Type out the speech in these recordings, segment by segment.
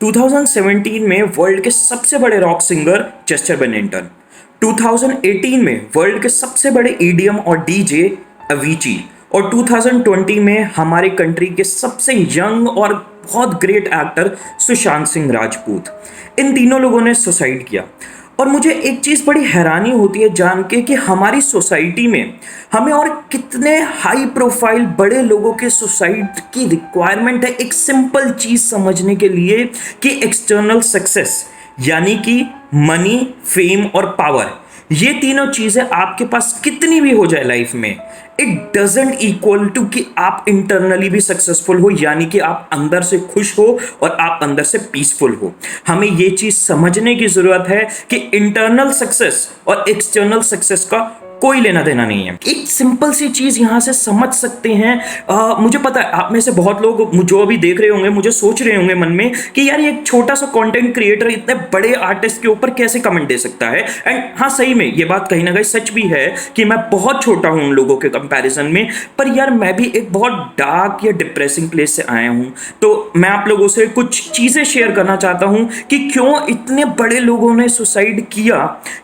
2017 में वर्ल्ड के सबसे बड़े रॉक सिंगर चेस्टर बेनिंगटन, 2018 में वर्ल्ड के सबसे बड़े ईडीएम और डीजे अवीची, और 2020 में हमारे कंट्री के सबसे यंग और बहुत ग्रेट एक्टर सुशांत सिंह राजपूत। इन तीनों लोगों ने सुसाइड किया। और मुझे एक चीज़ बड़ी हैरानी होती है जान के कि हमारी सोसाइटी में हमें और कितने हाई प्रोफाइल बड़े लोगों के सुसाइड की रिक्वायरमेंट है एक सिंपल चीज़ समझने के लिए कि एक्सटर्नल सक्सेस यानी कि मनी, फेम और पावर, ये तीनों चीज़ें आपके पास कितनी भी हो जाए लाइफ में, इट डजेंट इक्वल टू कि आप इंटरनली भी सक्सेसफुल हो, यानी कि आप अंदर से खुश हो और आप अंदर से पीसफुल हो। हमें ये चीज समझने की जरूरत है कि इंटरनल सक्सेस और एक्सटर्नल सक्सेस का कोई लेना देना नहीं है। एक सिंपल सी चीज यहां से समझ सकते हैं। मुझे पता है आप में से बहुत लोग जो अभी देख रहे होंगे मुझे सोच रहे होंगे मन में कि यार ये एक छोटा सा कंटेंट क्रिएटर इतने बड़े आर्टिस्ट के ऊपर कैसे कमेंट दे सकता है। एंड हाँ, सही में ये बात कहीं ना कहीं सच भी है कि मैं बहुत छोटा हूं उन लोगों के कंपैरिजन में, पर यार मैं भी एक बहुत डार्क या डिप्रेसिंग प्लेस से आया हूं। तो मैं आप लोगों से कुछ चीजें शेयर करना चाहता हूं कि क्यों इतने बड़े लोगों ने सुसाइड किया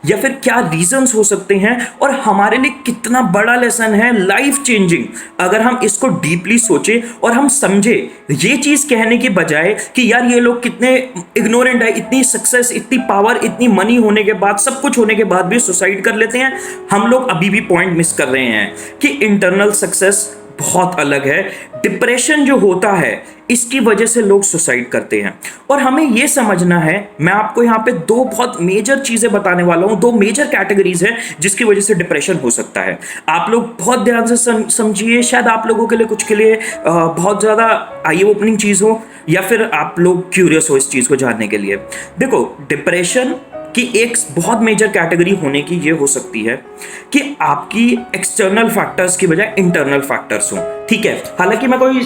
या फिर क्या रीजंस हो सकते हैं और हमारे लिए कितना बड़ा लेसन है, लाइफ चेंजिंग, अगर हम इसको डीपली सोचे और हम समझे। ये चीज कहने की बजाय कि यार ये लोग कितने इग्नोरेंट है, इतनी सक्सेस, इतनी पावर, इतनी मनी होने के बाद, सब कुछ होने के बाद भी सुसाइड कर लेते हैं, हम लोग अभी भी पॉइंट मिस कर रहे हैं कि इंटरनल सक्सेस बहुत अलग है। डिप्रेशन जो होता है इसकी वजह से लोग सुसाइड करते हैं और हमें यह समझना है। मैं आपको यहां पे दो बहुत मेजर चीजें बताने वाला हूं, दो मेजर कैटेगरीज है जिसकी वजह से डिप्रेशन हो सकता है। आप लोग बहुत ध्यान से समझिए, शायद आप लोगों के लिए कुछ के लिए बहुत ज्यादा आई ओपनिंग चीज हो या फिर आप लोग क्यूरियस हो इस चीज को जानने के लिए। देखो, डिप्रेशन कि एक बहुत मेजर कैटेगरी होने की ये हो सकती है कि आपकी एक्सटर्नल फैक्टर्स की बजाय इंटरनल फैक्टर्स हो। ठीक है, हालांकि मैं कोई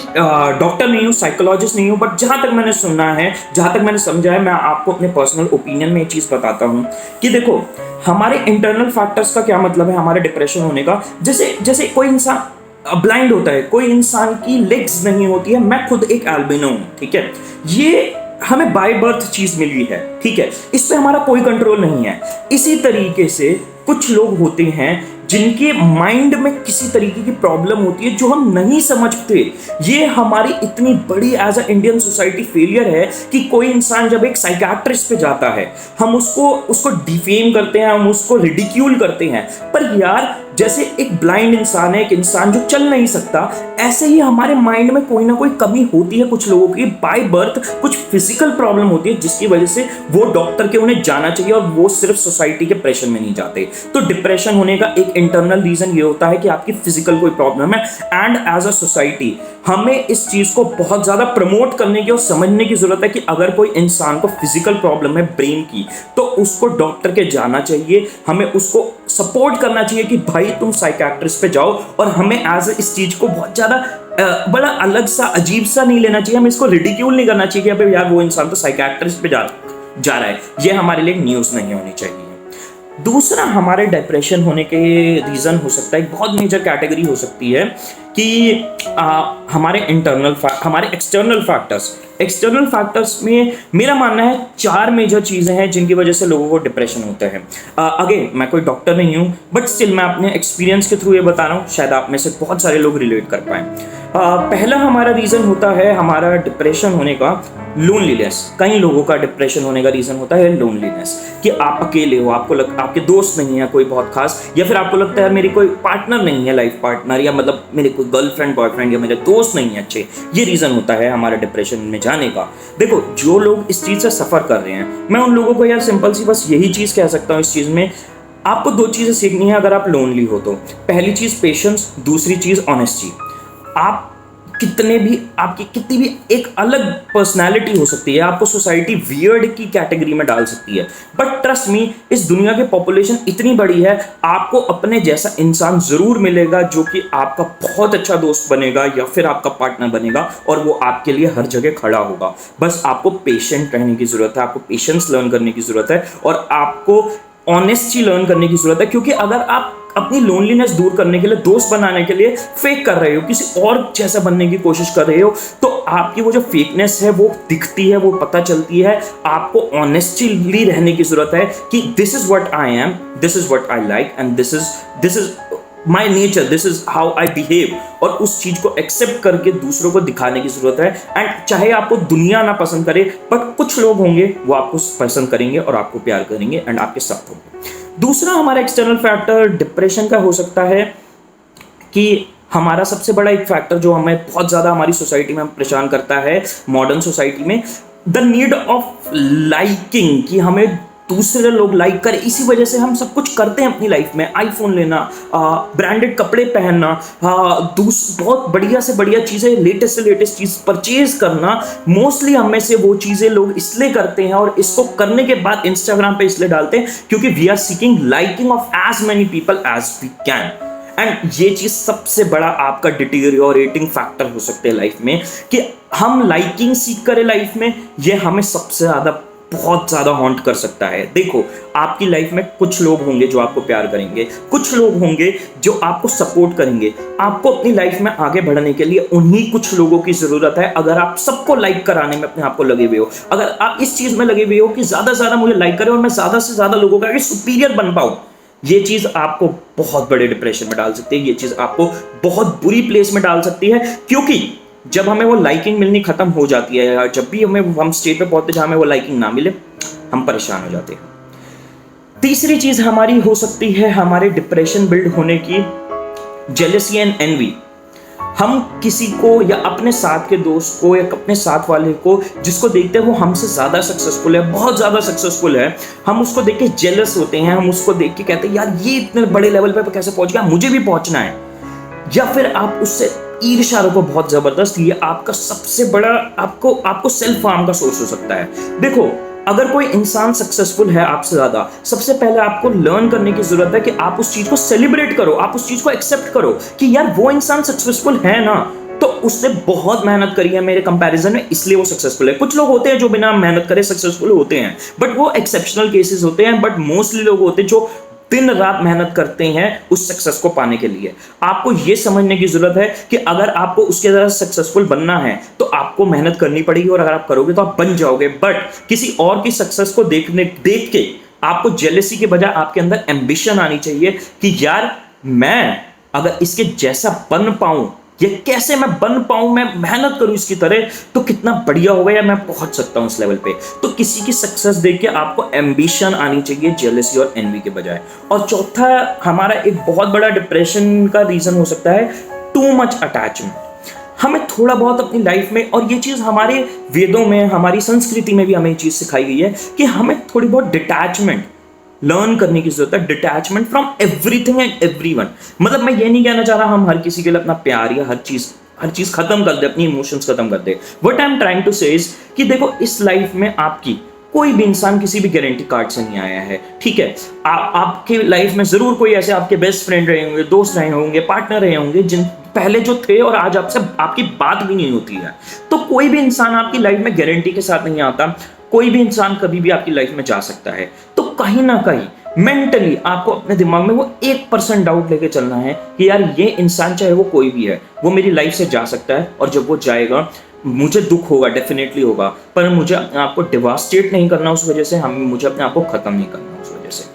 डॉक्टर नहीं हूँ, साइकोलॉजिस्ट नहीं हूँ, बट जहां तक मैंने सुना है, जहां तक मैंने समझा है, मैं आपको अपने पर्सनल ओपिनियन में ये चीज बताता हूँ कि देखो, हमारे इंटरनल फैक्टर्स का क्या मतलब है हमारे डिप्रेशन होने का। जैसे जैसे कोई इंसान ब्लाइंड होता है, कोई इंसान की लेग्स नहीं होती है। मैं खुद एक एल्बिनो हूं, ठीक है, ये हमें बाय बर्थ चीज मिली है, ठीक है, इस पे हमारा कोई कंट्रोल नहीं है। इसी तरीके से कुछ लोग होते हैं जिनके माइंड में किसी तरीके की प्रॉब्लम होती है जो हम नहीं समझते। ये हमारी इतनी बड़ी as a Indian society failure है कि कोई इंसान जब एक साइकियाट्रिस्ट पे जाता है, हम उसको डिफेम करते हैं, हम उसको रिडिक्यूल करते हैं। पर यार, जैसे एक ब्लाइंड इंसान है, एक इंसान जो चल नहीं सकता, ऐसे ही हमारे माइंड में कोई ना कोई कमी होती है कुछ लोगों की बाय बर्थ, कुछ फिजिकल प्रॉब्लम होती है जिसकी वजह से वो डॉक्टर के उन्हें जाना चाहिए और वो सिर्फ सोसाइटी के प्रेशर में नहीं जाते। तो डिप्रेशन होने का एक इंटरनल रीजन ये होता है कि आपकी फिजिकल कोई प्रॉब्लम है। एंड एज अ सोसाइटी हमें इस चीज को बहुत ज्यादा प्रमोट करने की और समझने की जरूरत है कि अगर कोई इंसान को फिजिकल प्रॉब्लम है ब्रेन की, तो उसको डॉक्टर के जाना चाहिए। हमें उसको सपोर्ट करना चाहिए कि भाई तुम साइकियाट्रिस्ट पे जाओ, और हमें एज इस चीज को बहुत ज्यादा बड़ा अलग सा, अजीब सा नहीं लेना चाहिए। हमें इसको रिडिक्यूल नहीं करना चाहिए कि अबे यार वो इंसान तो साइकियाट्रिस्ट पे जा रहा है। ये हमारे लिए न्यूज नहीं होनी चाहिए। दूसरा, हमारे डिप्रेशन होने के रीज़न हो सकता है, एक बहुत मेजर कैटेगरी हो सकती है कि हमारे एक्सटर्नल फैक्टर्स में मेरा मानना है 4 मेजर चीज़ें हैं जिनकी वजह से लोगों को डिप्रेशन होता है। अगेन, मैं कोई डॉक्टर नहीं हूँ, बट स्टिल मैं अपने एक्सपीरियंस के थ्रू ये बता रहा हूँ, शायद आप में से बहुत सारे लोग रिलेट कर पाएँ। पहला हमारा रीज़न होता है हमारा डिप्रेशन होने का लोनलीनेस। कई लोगों का डिप्रेशन होने का रीज़न होता है लोनलीनेस, कि आप अकेले हो, आपके दोस्त नहीं है कोई बहुत खास, या फिर आपको लगता है मेरी कोई पार्टनर नहीं है, लाइफ पार्टनर, या मतलब मेरे कोई गर्लफ्रेंड बॉयफ्रेंड या मेरे दोस्त नहीं है अच्छे। ये रीज़न होता है हमारे डिप्रेशन में जाने का। देखो, जो लोग इस चीज़ से सफ़र कर रहे हैं, मैं उन लोगों को यार सिंपल सी बस यही चीज़ कह सकता हूँ, इस चीज़ में आपको 2 चीज़ें सीखनी है अगर आप लोनली हो तो। पहली चीज़ पेशेंस, दूसरी चीज़ ऑनेस्टी। आपकी कितनी भी एक अलग पर्सनालिटी हो सकती है, आपको सोसाइटी वियर्ड की कैटेगरी में डाल सकती है, बट ट्रस्ट मी, इस दुनिया की पॉपुलेशन इतनी बड़ी है, आपको अपने जैसा इंसान जरूर मिलेगा जो कि आपका बहुत अच्छा दोस्त बनेगा या फिर आपका पार्टनर बनेगा, और वो आपके लिए हर जगह खड़ा होगा। बस आपको पेशेंट रहने की जरूरत है, आपको पेशेंस लर्न करने की जरूरत है, और आपको ऑनेस्टी लर्न करने की जरूरत है। क्योंकि अगर आप अपनी लोनलीनेस दूर करने के लिए, दोस्त बनाने के लिए फेक कर रहे हो, किसी और जैसा बनने की कोशिश कर रहे हो, तो आपकी वो जो फेकनेस है वो दिखती है, वो पता चलती है। आपको ऑनेस्टली रहने की जरूरत है कि this is what I M, this is what I like and this is my nature, this is how I behave, और उस चीज को एक्सेप्ट करके दूसरों को दिखाने की जरूरत है। एंड चाहे आपको दुनिया ना पसंद करे, बट कुछ लोग होंगे वो आपको पसंद करेंगे और आपको प्यार करेंगे एंड आपके साथ होंगे। दूसरा हमारा एक्सटर्नल फैक्टर डिप्रेशन का हो सकता है कि हमारा सबसे बड़ा एक फैक्टर जो हमें बहुत ज़्यादा हमारी सोसाइटी में परेशान करता है, मॉडर्न सोसाइटी में, द नीड ऑफ लाइकिंग, कि हमें दूसरे लोग लाइक करें। इसी वजह से हम सब कुछ करते हैं अपनी लाइफ में, आईफोन लेना, ब्रांडेड कपड़े पहनना, बहुत बढ़िया से बढ़िया चीज़ें, लेटेस्ट से लेटेस्ट चीज़ परचेज करना। मोस्टली हम में से वो चीज़ें लोग इसलिए करते हैं और इसको करने के बाद इंस्टाग्राम पे इसलिए डालते हैं क्योंकि we are seeking liking of as many people as we can. And ये चीज सबसे बड़ा आपका डिटीरियोरेटिंग फैक्टर हो सकते हैं लाइफ में, कि हम लाइकिंग सीख करें लाइफ में, ये हमें सबसे ज्यादा बहुत ज्यादा हॉन्ट कर सकता है। देखो, आपकी लाइफ में कुछ लोग होंगे जो आपको प्यार करेंगे, कुछ लोग होंगे जो आपको सपोर्ट करेंगे। आपको अपनी लाइफ में आगे बढ़ने के लिए उन्हीं कुछ लोगों की जरूरत है। अगर आप सबको लाइक कराने में अपने आप को लगे हुए हो, अगर आप इस चीज में लगे हुए हो कि ज्यादा से ज्यादा मुझे लाइक करें और मैं ज्यादा से ज्यादा लोगों का सुपीरियर बन पाऊं, ये चीज आपको बहुत बड़े डिप्रेशन में डाल सकती है। ये चीज आपको बहुत बुरी प्लेस में डाल सकती है, क्योंकि जब हमें वो लाइकिंग मिलनी खत्म हो जाती है, या जब भी हम स्टेट पे पहुंचते जहां हमें वो लाइकिंग ना मिले, हम परेशान हो जाते हैं। तीसरी चीज हमारी हो सकती है हमारे डिप्रेशन बिल्ड होने की, जेलसी एंड एनवी। हम किसी को या अपने साथ के दोस्त को या अपने साथ वाले को जिसको देखते हैं वो हमसे ज़्यादा सक्सेसफुल है, बहुत ज़्यादा सक्सेसफुल है, हम उसको देख के जेलस होते हैं। हम उसको देख के कहते हैं यार ये इतने बड़े लेवल पे कैसे पहुंच गया, मुझे भी पहुंचना है। या फिर आप उससे ईर्ष्या रखो बहुत ज़बरदस्त। ये आपका सबसे बड़ा आपको सेल्फ हार्म का सोर्स हो सकता है। देखो, अगर कोई इंसान सक्सेसफुल है आपसे ज्यादा, सबसे पहले आपको लर्न करने की जरूरत है कि आप उस चीज को सेलिब्रेट करो, आप उस चीज को एक्सेप्ट करो कि यार वो इंसान सक्सेसफुल है ना, तो उसने बहुत मेहनत करी है मेरे कंपैरिजन में, इसलिए वो सक्सेसफुल है। कुछ लोग होते हैं जो बिना मेहनत करे सक्सेसफुल होते हैं, बट वो एक्सेप्शनल केसेस होते हैं। बट मोस्टली लोग होते हैं जो दिन रात मेहनत करते हैं उस सक्सेस को पाने के लिए। आपको यह समझने की जरूरत है कि अगर आपको उसके तरह सक्सेसफुल बनना है तो आपको मेहनत करनी पड़ेगी, और अगर आप करोगे तो आप बन जाओगे। बट किसी और की सक्सेस को देख के आपको जेलसी के बजाय आपके अंदर एम्बिशन आनी चाहिए कि यार मैं अगर इसके जैसा बन पाऊं, ये कैसे मैं बन पाऊं, मैं मेहनत करूं इसकी तरह, तो कितना बढ़िया होगा, या मैं पहुंच सकता हूं इस लेवल पे। तो किसी की सक्सेस देख के आपको एम्बिशन आनी चाहिए, जेलसी और एनवी के बजाय। और चौथा हमारा एक बहुत बड़ा डिप्रेशन का रीजन हो सकता है टू मच अटैचमेंट। हमें थोड़ा बहुत अपनी लाइफ में, और ये चीज हमारे वेदों में, हमारी संस्कृति में भी हमें ये चीज सिखाई गई है कि हमें थोड़ी बहुत डिटैचमेंट लर्न करने की जरूरत है। Detachment from everything and everyone. मतलब मैं ये नहीं कहना चाह रहा हम हर किसी के लिए अपना प्यार या हर चीज खत्म कर दे, अपनी इमोशंस खत्म कर दे। What I am trying to say is कि देखो, इस लाइफ में आपकी कोई भी इंसान किसी भी गारंटी कार्ड से नहीं आया है, ठीक है। आपके लाइफ में जरूर कोई ऐसे आपके बेस्ट फ्रेंड रहे होंगे, दोस्त रहे होंगे, पार्टनर रहे होंगे, जिन पहले जो थे और आज आपसे आपकी बात भी नहीं होती है। तो कोई भी इंसान आपकी लाइफ में गारंटी के साथ नहीं आता। कोई भी इंसान कभी भी आपकी लाइफ में जा सकता है। तो कहीं ना कहीं मेंटली आपको अपने दिमाग में वो 1% डाउट लेके चलना है कि यार ये इंसान, चाहे वो कोई भी है, वो मेरी लाइफ से जा सकता है, और जब वो जाएगा मुझे दुख होगा, डेफिनेटली होगा, पर मुझे अपने आप को डिवास्टेट नहीं करना उस वजह से, मुझे अपने आप को खत्म नहीं करना उस वजह से।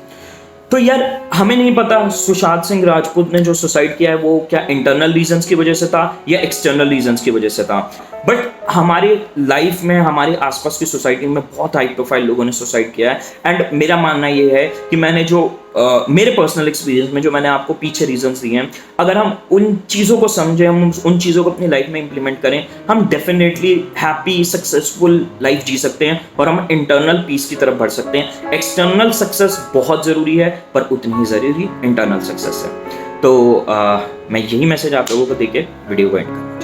तो यार हमें नहीं पता सुशांत सिंह राजपूत ने जो सुसाइड किया है वो क्या इंटरनल रीजंस की वजह से था या एक्सटर्नल रीजंस की वजह से था। बट हमारे लाइफ में, हमारे आसपास की सोसाइटी में बहुत हाई प्रोफाइल लोगों ने सुसाइड किया है। एंड मेरा मानना ये है कि मैंने जो मेरे पर्सनल एक्सपीरियंस में जो मैंने आपको पीछे रीजंस दिए हैं, अगर हम उन चीज़ों को समझें, हम उन चीज़ों को अपनी लाइफ में इंप्लीमेंट करें, हम डेफिनेटली हैप्पी सक्सेसफुल लाइफ जी सकते हैं और हम इंटरनल पीस की तरफ बढ़ सकते हैं। एक्सटर्नल सक्सेस बहुत ज़रूरी है, पर उतनी ही ज़रूरी इंटरनल सक्सेस है। तो मैं यही मैसेज आप लोगों को देके वीडियो को एंड करूँगा।